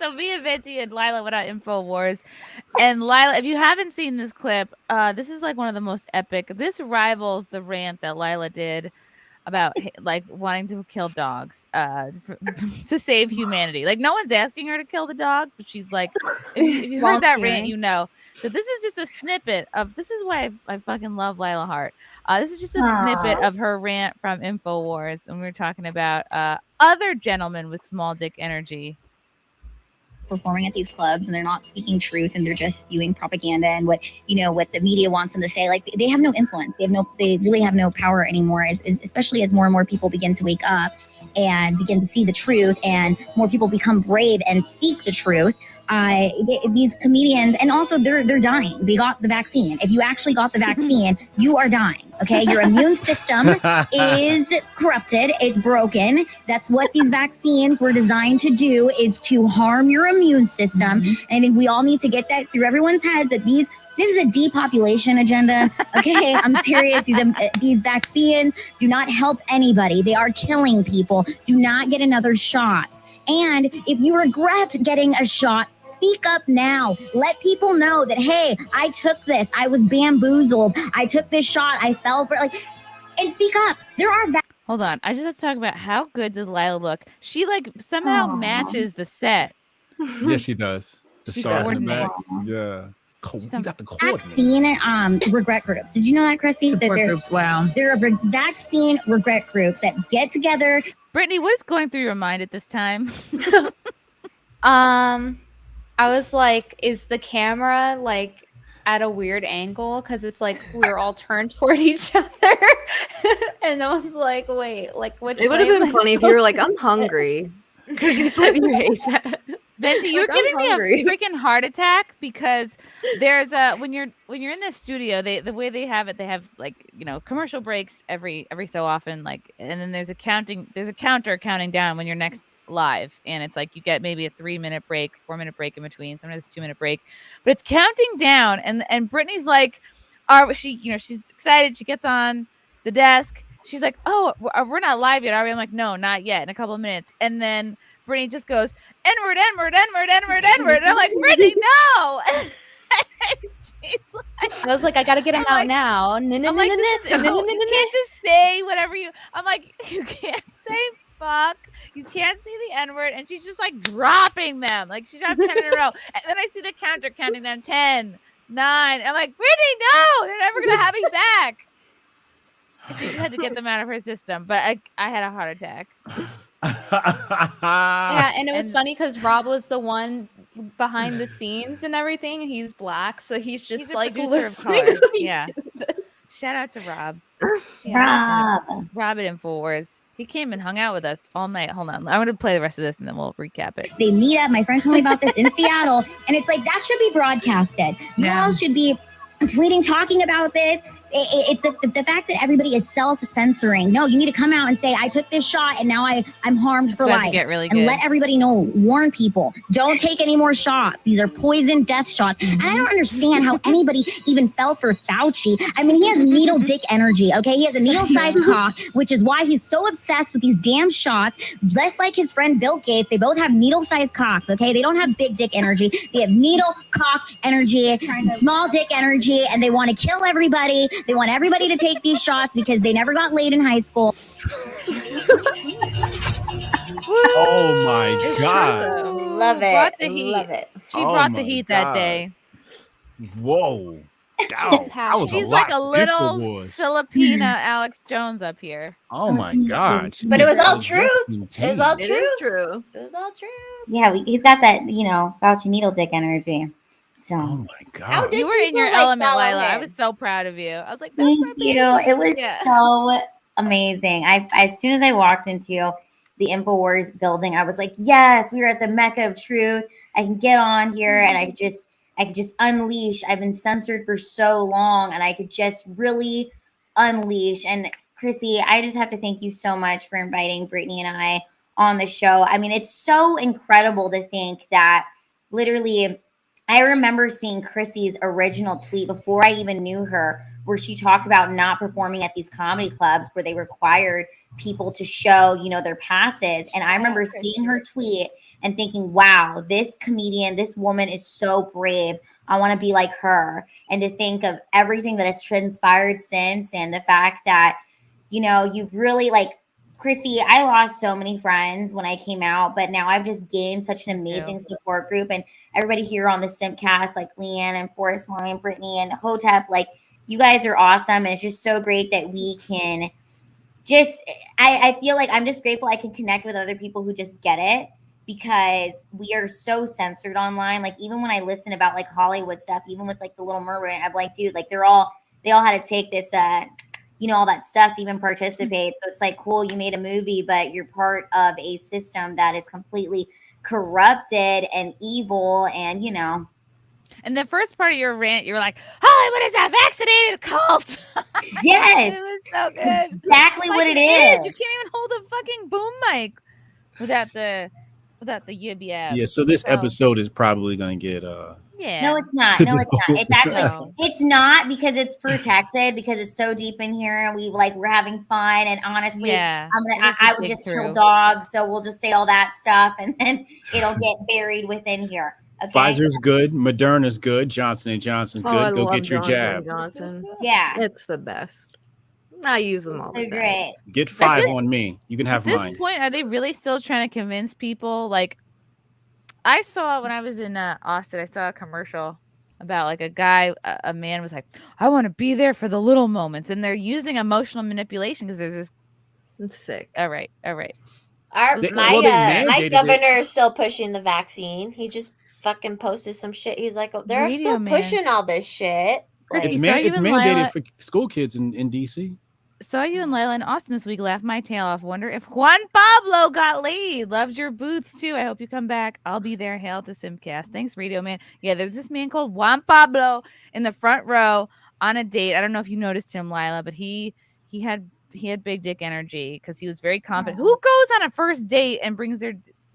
So me and Venti and Lila went on InfoWars. And Lila, if you haven't seen this clip, this is like one of the most epic. This rivals the rant that Lila did about like wanting to kill dogs to save humanity. Like no one's asking her to kill the dogs, but she's like, if you heard that rant, you know. So this is just a snippet of, this is why I fucking love Lila Hart. This is just a snippet of her rant from InfoWars, and we were talking about other gentlemen with small dick energy performing at these clubs, and they're not speaking truth, and they're just spewing propaganda and what the media wants them to say. Like they have no influence. They really have no power anymore, especially as more and more people begin to wake up and begin to see the truth, and more people become brave and speak the truth. These comedians, and also they're dying. They got the vaccine. If you actually got the vaccine, you are dying. Okay, your immune system is corrupted. It's broken. That's what these vaccines were designed to do, is to harm your immune system. And I think we all need to get that through everyone's heads, that this is a depopulation agenda. Okay, I'm serious. These vaccines do not help anybody. They are killing people. Do not get another shot. And if you regret getting a shot, speak up now. Let people know that, hey, I took this. I was bamboozled. I took this shot. I fell for it. And speak up. There are Hold on. I just have to talk about how good does Lila look. She like somehow matches the set. Yes, she does. The stars in the back. Yeah. You got the vaccine regret groups. Did you know that, Chrissie? Support groups. Wow. There are vaccine regret groups that get together. Brittany, what is going through your mind at this time? I was like, is the camera like at a weird angle? Because it's like we're all turned toward each other. And I was like, wait, like what? It would have been funny if you were like, I'm hungry. Because you said you hate that. Venti, you're giving me a freaking heart attack, because there's when you're in the studio, the way they have it, they have like, commercial breaks every so often, like, and then there's a counter counting down when you're next live, and it's like you get maybe a 3-minute break, 4-minute break in between, sometimes a 2-minute break, but it's counting down, and Brittany's like, she's excited, she gets on the desk, she's like, oh, we're not live yet, are we? I'm like, no, not yet, in a couple of minutes, and then Brittany just goes, N-word, N-word, N-word, N-word, N-word. And I'm like, Brittany, no. She's like, I was like, I got to get it out now. I'm like, you can't just say whatever you, I'm like, you can't say fuck. You can't say the N-word. And she's just like dropping them. Like she dropped 10 in a row. And then I see the counter counting down 10, 9. I'm like, Brittany, no, they're never going to have me back. She just had to get them out of her system. But I had a heart attack. Yeah, and it was funny because Rob was the one behind the scenes and everything. He's black, so he's just like listening. Yeah. Shout out to Rob. Yeah. Rob at InfoWars. He came and hung out with us all night. Hold on. I'm going to play the rest of this and then we'll recap it. They meet up. My friend told me about this in Seattle, and it's like, that should be broadcasted. You all should be tweeting, talking about this. It's the fact that everybody is self-censoring. No, you need to come out and say, I took this shot and now I'm harmed for life. And let everybody know, warn people, don't take any more shots. These are poison death shots. And I don't understand how anybody even fell for Fauci. I mean, he has needle dick energy, okay? He has a needle-sized cock, which is why he's so obsessed with these damn shots. Just like his friend Bill Gates, they both have needle-sized cocks, okay? They don't have big dick energy. They have needle cock energy, small dick energy, and they want to kill everybody. They want everybody to take these shots because they never got laid in high school. Oh my God. Love it. Love it. She brought the heat that day. Whoa. Wow. She's like a little Filipina Alex Jones up here. Oh my God. But it was all truth. It was all true. It was all true. Yeah, he's got that, Fauci needle dick energy. So, oh my God. You were in your element, Lila. I was so proud of you. I was like, thank you. It was so amazing. As soon as I walked into the InfoWars building, I was like, yes, we were at the Mecca of truth. I can get on here and I could just unleash. I've been censored for so long and I could just really unleash. And Chrissie, I just have to thank you so much for inviting Brittany and I on the show. I mean, it's so incredible to think that literally I remember seeing Chrissie's original tweet before I even knew her, where she talked about not performing at these comedy clubs where they required people to show, their passes. And I remember seeing her tweet and thinking, wow, this comedian, this woman is so brave. I want to be like her. And to think of everything that has transpired since, and the fact that, you know, you've really like, Chrissie, I lost so many friends when I came out, but now I've just gained such an amazing support group. And everybody here on the Simpcast, like LeeAnn and Forrest Moore and Brittany and Hotep, like, you guys are awesome. And it's just so great that we can just, I feel like I'm just grateful I can connect with other people who just get it, because we are so censored online. Like, even when I listen about like Hollywood stuff, even with like the Little Mermaid, I'm like, dude, like they all had to take this, you know, all that stuff to even participate. So it's like, cool, you made a movie, but you're part of a system that is completely corrupted and evil, and, you know. And the first part of your rant, you were like, Hollywood is a vaccinated cult. Yes. It was so good. Exactly what it is. You can't even hold a fucking boom mic without the yib yab. Yeah, so this episode is probably gonna get yeah. No, it's not. No, it's not. It's actually it's not, because it's protected, because it's so deep in here, and we're having fun. And honestly, I would just kill dogs, so we'll just say all that stuff, and then it'll get buried within here. Okay? Pfizer's good, Moderna's good, Johnson & Johnson's good. Go get your jab. Johnson. Yeah, it's the best. I use them all. They're great. Get 5 on me. You can have mine. At this point, are they really still trying to convince people? Like, I saw when I was in Austin, I saw a commercial about like a man was like, I want to be there for the little moments. And they're using emotional manipulation because there's this. It's sick. All right. My governor is still pushing the vaccine. He just fucking posted some shit. He's like, they're still pushing all this shit. Like, it's mandated for school kids in D.C. Saw you and Lila in Austin this week. Laughed my tail off. Wonder if Juan Pablo got laid. Loved your boots too. I hope you come back. I'll be there. Hail to Simpcast. Thanks, Radio Man. Yeah, there's this man called Juan Pablo in the front row on a date. I don't know if you noticed him, Lila, but he had big dick energy because he was very confident. Who goes on a first date and brings their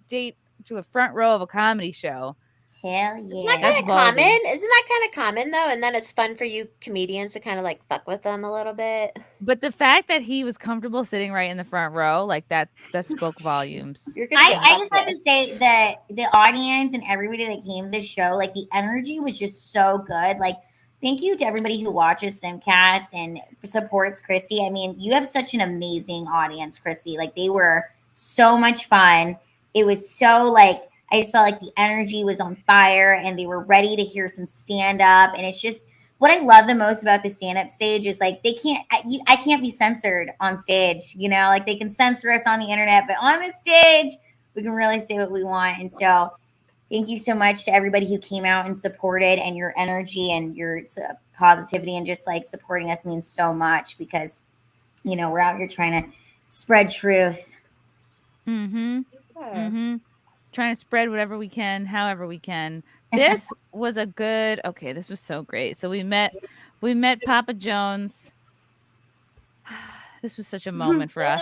date to a front row of a comedy show? Hell yeah. Isn't that kind of common? Isn't that kind of common though? And then it's fun for you comedians to kind of like fuck with them a little bit. But the fact that he was comfortable sitting right in the front row, like that spoke volumes. I just have to say that the audience and everybody that came to the show, like the energy was just so good. Like, thank you to everybody who watches Simpcast and supports Chrissie. I mean, you have such an amazing audience, Chrissie. Like, they were so much fun. It was so like, I just felt like the energy was on fire and they were ready to hear some stand up. And it's just what I love the most about the stand up stage is like I can't be censored on stage, you know, like they can censor us on the internet, but on the stage, we can really say what we want. And so thank you so much to everybody who came out and supported, and your energy and your positivity and just like supporting us means so much, because, you know, we're out here trying to spread truth. Trying to spread whatever we can, however we can. This was this was so great. So we met Papa Jones. This was such a moment for us.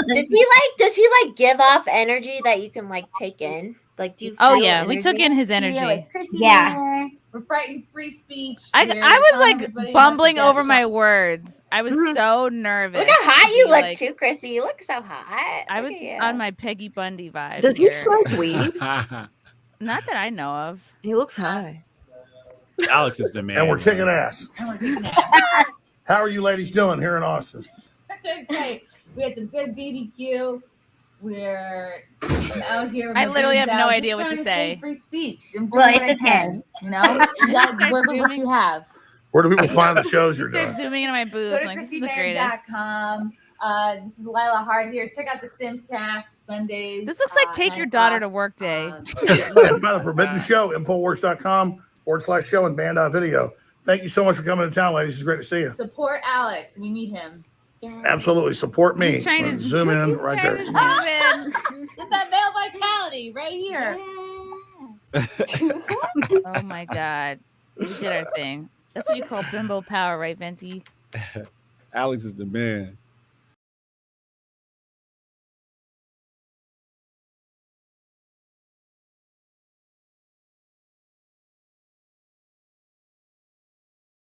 Does he give off energy that you can like take in? Like, do you feel we took in his energy. Yeah. We're fighting free speech. I was like bumbling over my words. I was so nervous. Look how hot you look too, Chrissie. You look so hot. I was on my Peggy Bundy vibe. Does he smoke weed? Not that I know of. He looks high. Alex is the man. And we're kicking ass. How are you ladies doing here in Austin? Doing great. We had some good BBQ. We're out here. I literally have no idea what to say. Free speech. Well, it's okay. You know, you gotta work with what you have. Where do people find the shows you're doing? Start zooming into my boobs. Go to like, this is the greatest. ChrissieMayr.com. This is Lila Hart here. Check out the Simpcast Sundays. This looks like take your daughter to work day. And by the Forbidden Show, InfoWars.com/show and band.video. Thank you so much for coming to town, ladies. It's great to see you. Support Alex. We need him. Yeah. Absolutely. Support me. He's trying to zoom in right there. Get that male vitality right here. Oh my God. We did our thing. That's what you call bimbo power, right, Venti? Alex is the man.